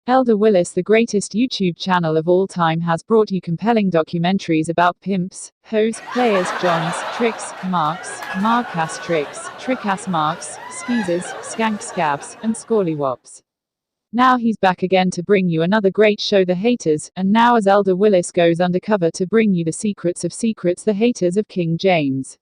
Elder Willis, the greatest YouTube channel of all time, has brought you compelling documentaries about pimps, hoes, players, johns, tricks, marks, mark-ass tricks, trick-ass marks, skeezers, skank scabs, and scallywops. Now he's back again to bring you another great show, The Haters, and now as Elder Willis goes undercover to bring you the secrets of secrets, the haters of King James.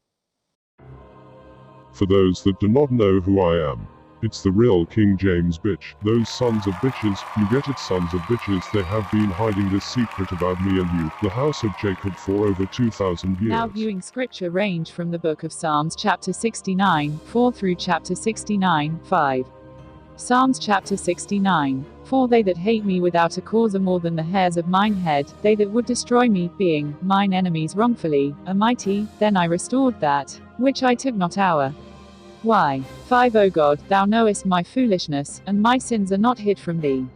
For those that do not know who I am, it's the real King James bitch. Those sons of bitches, you get it, sons of bitches, they have been hiding this secret about me and you, the house of Jacob, for over 2,000 years. Now viewing scripture range from the book of Psalms chapter 69, 4 through chapter 69, 5. Psalms chapter 69. For they that hate me without a cause are more than the hairs of mine head, they that would destroy me, being mine enemies wrongfully, are mighty, then I restored that, which I took not hour. Why? 5 O God, thou knowest my foolishness, and my sins are not hid from thee.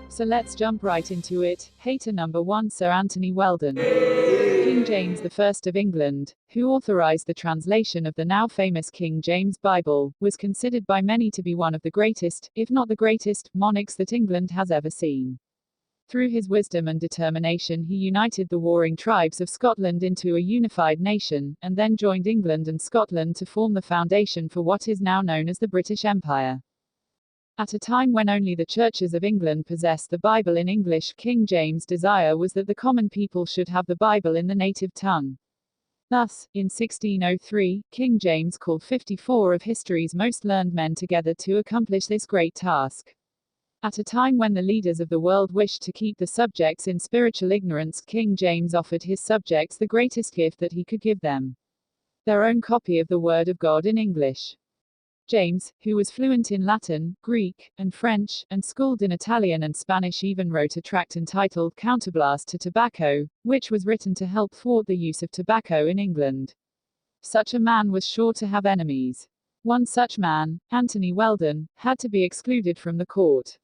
So let's jump right into it. Hater number 1, Sir Anthony Weldon. King James I of England, who authorized the translation of the now famous King James Bible, was considered by many to be one of the greatest, if not the greatest, monarchs that England has ever seen. Through his wisdom and determination he united the warring tribes of Scotland into a unified nation, and then joined England and Scotland to form the foundation for what is now known as the British Empire. At a time when only the churches of England possessed the Bible in English, King James' desire was that the common people should have the Bible in the native tongue. Thus, in 1603, King James called 54 of history's most learned men together to accomplish this great task. At a time when the leaders of the world wished to keep the subjects in spiritual ignorance, King James offered his subjects the greatest gift that he could give them: their own copy of the Word of God in English. James, who was fluent in Latin, Greek, and French, and schooled in Italian and Spanish, even wrote a tract entitled Counterblast to Tobacco, which was written to help thwart the use of tobacco in England. Such a man was sure to have enemies. One such man, Anthony Weldon, had to be excluded from the court.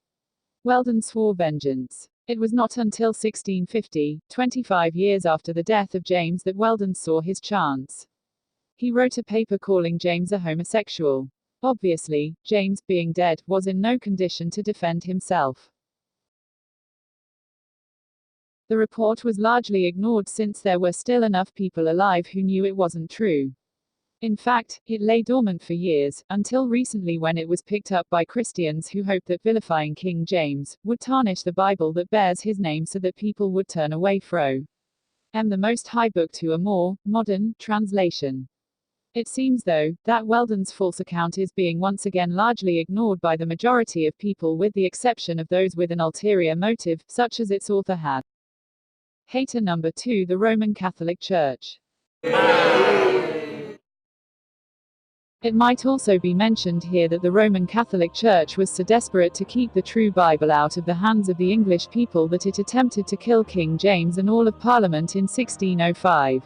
Weldon swore vengeance. It was not until 1650, 25 years after the death of James, that Weldon saw his chance. He wrote a paper calling James a homosexual. Obviously, James, being dead, was in no condition to defend himself. The report was largely ignored since there were still enough people alive who knew it wasn't true. In fact, it lay dormant for years, until recently when it was picked up by Christians who hoped that vilifying King James would tarnish the Bible that bears his name so that people would turn away from the Most High book to a more modern translation. It seems, though, that Weldon's false account is being once again largely ignored by the majority of people, with the exception of those with an ulterior motive, such as its author had. Hater number 2, the Roman Catholic Church. It might also be mentioned here that the Roman Catholic Church was so desperate to keep the true Bible out of the hands of the English people that it attempted to kill King James and all of Parliament in 1605.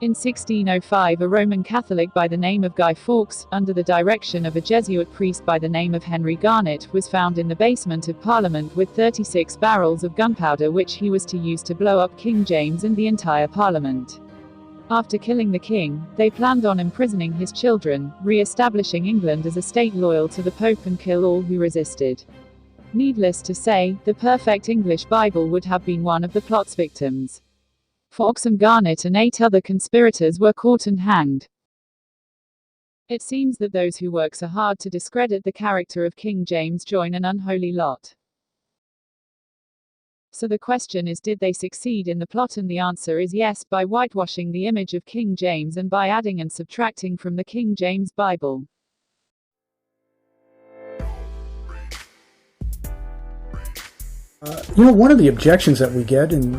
In 1605, a Roman Catholic by the name of Guy Fawkes, under the direction of a Jesuit priest by the name of Henry Garnet, was found in the basement of Parliament with 36 barrels of gunpowder, which he was to use to blow up King James and the entire Parliament. After killing the king, they planned on imprisoning his children, re-establishing England as a state loyal to the Pope, and kill all who resisted. Needless to say, the perfect English Bible would have been one of the plot's victims. Fawkes and Garnet and 8 other conspirators were caught and hanged. It seems that those who work so hard to discredit the character of King James join an unholy lot. So the question is, did they succeed in the plot? And the answer is yes, by whitewashing the image of King James and by adding and subtracting from the King James Bible. One of the objections that we get, and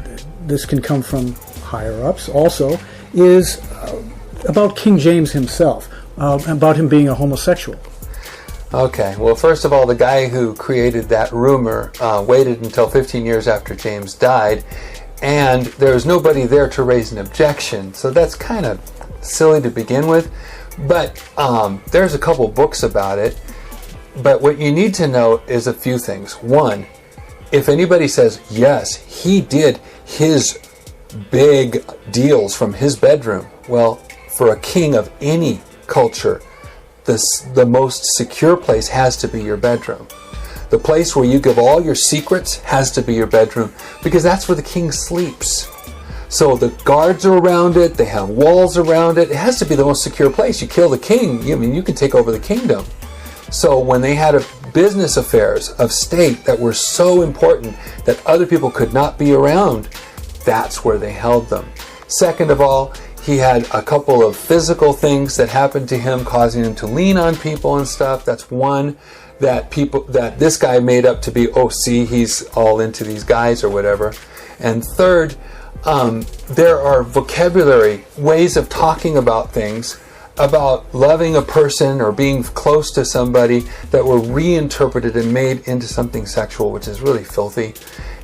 this can come from higher-ups also, is about King James himself, about him being a homosexual. Okay, well, first of all, the guy who created that rumor waited until 15 years after James died, and there was nobody there to raise an objection, so that's kind of silly to begin with. But there's a couple books about it, but what you need to know is a few things. One, if anybody says, yes, he did his big deals from his bedroom, well, for a king of any culture, the most secure place has to be your bedroom. The place where you give all your secrets has to be your bedroom, because that's where the king sleeps. So the guards are around it, they have walls around it. It has to be the most secure place. You kill the king, you can take over the kingdom. So when they had business affairs of state that were so important that other people could not be around, that's where they held them. Second of all, he had a couple of physical things that happened to him, causing him to lean on people and stuff. That's one that this guy made up to be, oh, see, he's all into these guys or whatever. And third, there are vocabulary, ways of talking about things, about loving a person or being close to somebody, that were reinterpreted and made into something sexual, which is really filthy.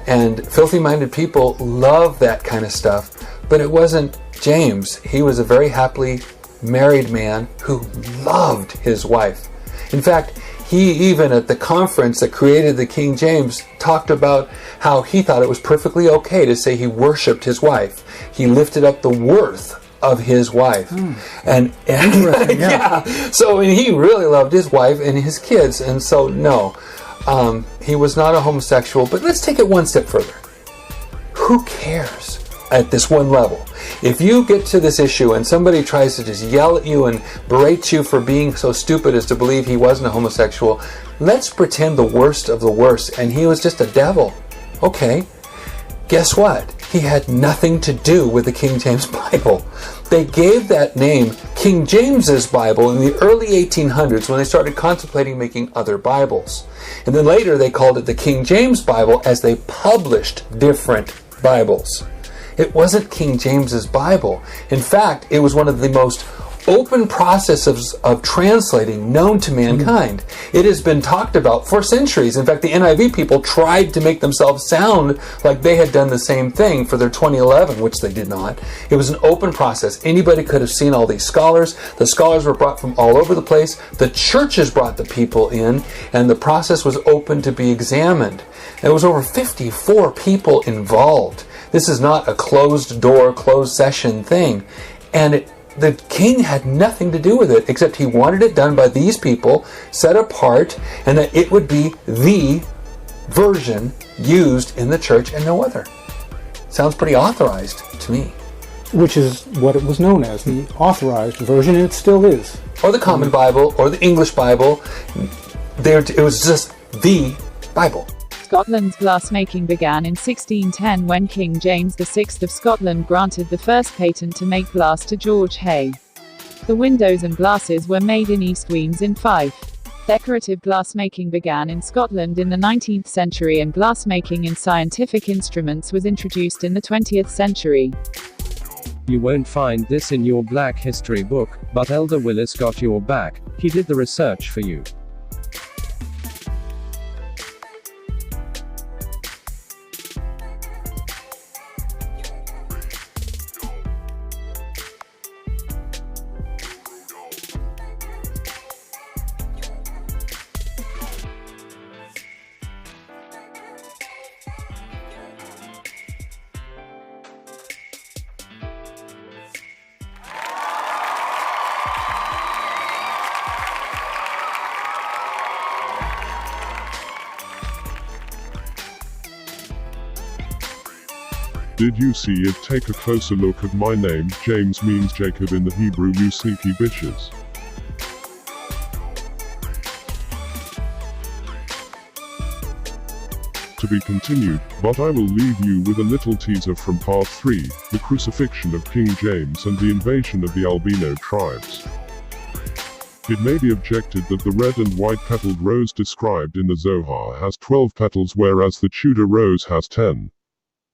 And filthy-minded people love that kind of stuff. But it wasn't James. He was a very happily married man who loved his wife. In fact, he even at the conference that created the King James talked about how he thought it was perfectly okay to say he worshipped his wife. He lifted up the worth of his wife. And yeah. So he really loved his wife and his kids. And so no, he was not a homosexual. But let's take it one step further. Who cares at this one level? If you get to this issue and somebody tries to just yell at you and berate you for being so stupid as to believe he wasn't a homosexual, let's pretend the worst of the worst and he was just a devil. Okay, guess what? He had nothing to do with the King James Bible. They gave that name King James's Bible in the early 1800s when they started contemplating making other Bibles. And then later they called it the King James Bible as they published different Bibles. It wasn't King James's Bible. In fact, it was one of the most open processes of translating known to mankind. It has been talked about for centuries. In fact, the NIV people tried to make themselves sound like they had done the same thing for their 2011, which they did not. It was an open process. Anybody could have seen all these scholars. The scholars were brought from all over the place. The churches brought the people in, and the process was open to be examined. There was over 54 people involved. This is not a closed door, closed session thing. And the king had nothing to do with it, except he wanted it done by these people, set apart, and that it would be the version used in the church and no other. Sounds pretty authorized to me. Which is what it was known as, the authorized version, and it still is. Or the Common Bible, or the English Bible. It was just the Bible. Scotland's glassmaking began in 1610 when King James VI of Scotland granted the first patent to make glass to George Hay. The windows and glasses were made in East Wemyss in Fife. Decorative glassmaking began in Scotland in the 19th century, and glassmaking in scientific instruments was introduced in the 20th century. You won't find this in your Black History book, but Elder Willis got your back. He did the research for you. Did you see it? Take a closer look at my name. James means Jacob in the Hebrew, you sneaky bitches. To be continued, but I will leave you with a little teaser from part 3, the crucifixion of King James and the invasion of the albino tribes. It may be objected that the red and white petaled rose described in the Zohar has 12 petals, whereas the Tudor rose has 10.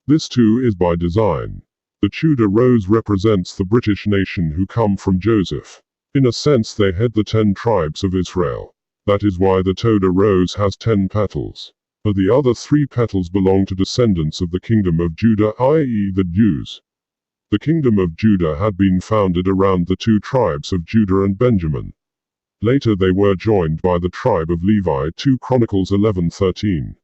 This too is by design. The Tudor rose represents the British nation who come from Joseph. In a sense they head the 10 tribes of Israel. That is why the Tudor rose has 10 petals. But the other 3 petals belong to descendants of the kingdom of Judah, i.e. the Jews. The kingdom of Judah had been founded around the 2 tribes of Judah and Benjamin. Later they were joined by the tribe of Levi, 2 Chronicles 11:13.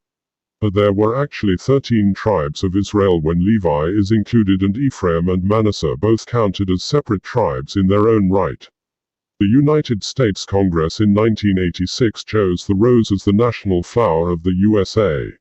But there were actually 13 tribes of Israel when Levi is included, and Ephraim and Manasseh both counted as separate tribes in their own right. The United States Congress in 1986 chose the rose as the national flower of the USA.